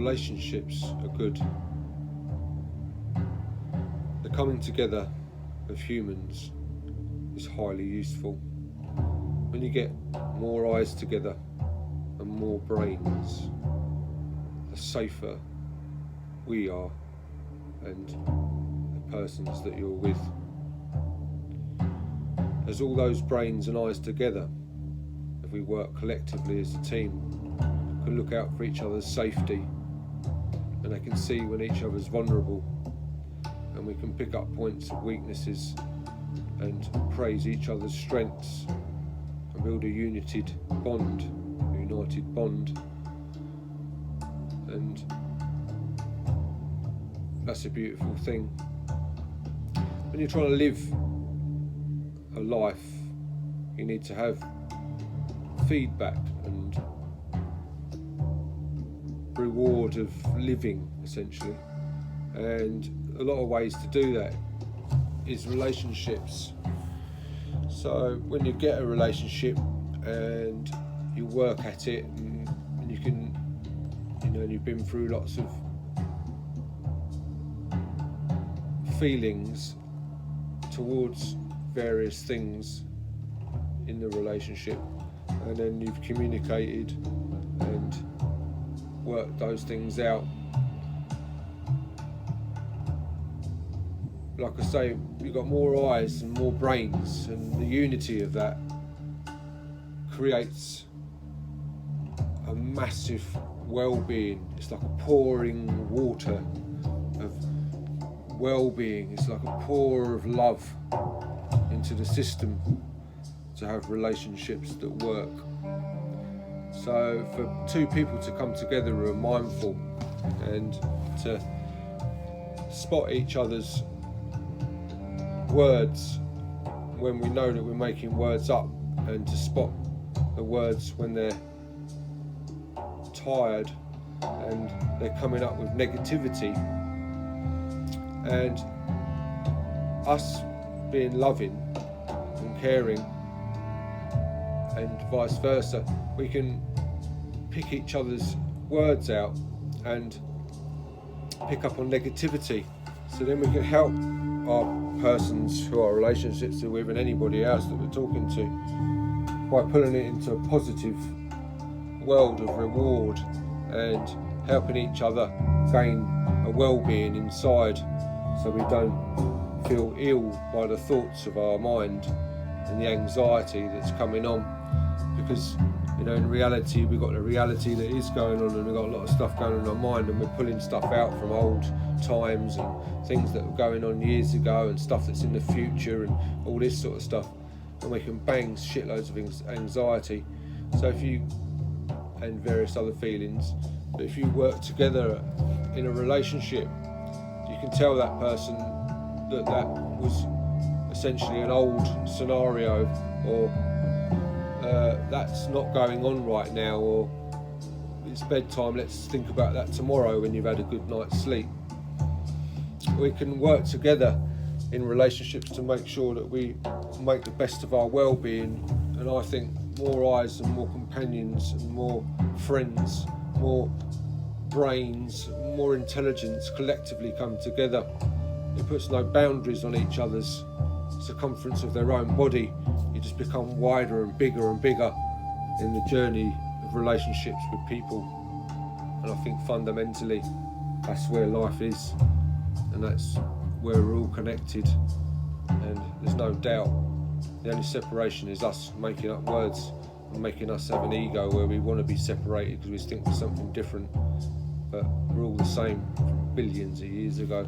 relationships are good. The coming together of humans is highly useful. When you get more eyes together and more brains, the safer we are and the persons that you're with. As all those brains and eyes together, if we work collectively as a team, can look out for each other's safety, and they can see when each other's vulnerable, and we can pick up points of weaknesses and praise each other's strengths and build a united bond, and that's a beautiful thing. When you're trying to live a life, you need to have feedback and reward of living, essentially, and a lot of ways to do that is relationships. So when you get a relationship and you work at it, and you can, and you've been through lots of feelings towards various things in the relationship, and then you've communicated and worked those things out. Like I say, you've got more eyes and more brains, and the unity of that creates a massive well-being. It's like a pouring water of well-being. It's like a pour of love into the system to have relationships that work. So for two people to come together who are mindful and to spot each other's words when we know that we're making words up, and to spot the words when they're tired and they're coming up with negativity, and us being loving and caring and vice versa, we can pick each other's words out and pick up on negativity, so then we can help our persons who our relationships are with and anybody else that we're talking to by pulling it into a positive world of reward and helping each other gain a well-being inside, so we don't feel ill by the thoughts of our mind and the anxiety that's coming on. Because in reality we've got the reality that is going on, and we've got a lot of stuff going on in our mind, and we're pulling stuff out from old times and things that were going on years ago and stuff that's in the future and all this sort of stuff, and we can bang shitloads of anxiety. So if you, and various other feelings, but if you work together in a relationship, you can tell that person that that was essentially an old scenario, or that's not going on right now, or it's bedtime, let's think about that tomorrow when you've had a good night's sleep. We can work together in relationships to make sure that we make the best of our well-being, and I think more eyes and more companions and more friends, more brains, more intelligence collectively come together. It puts no boundaries on each other's circumference of their own body. You just become wider and bigger in the journey of relationships with people, and I think fundamentally that's where life is, and that's where we're all connected, and there's no doubt the only separation is us making up words and making us have an ego where we want to be separated because we think we're something different, but we're all the same from billions of years ago.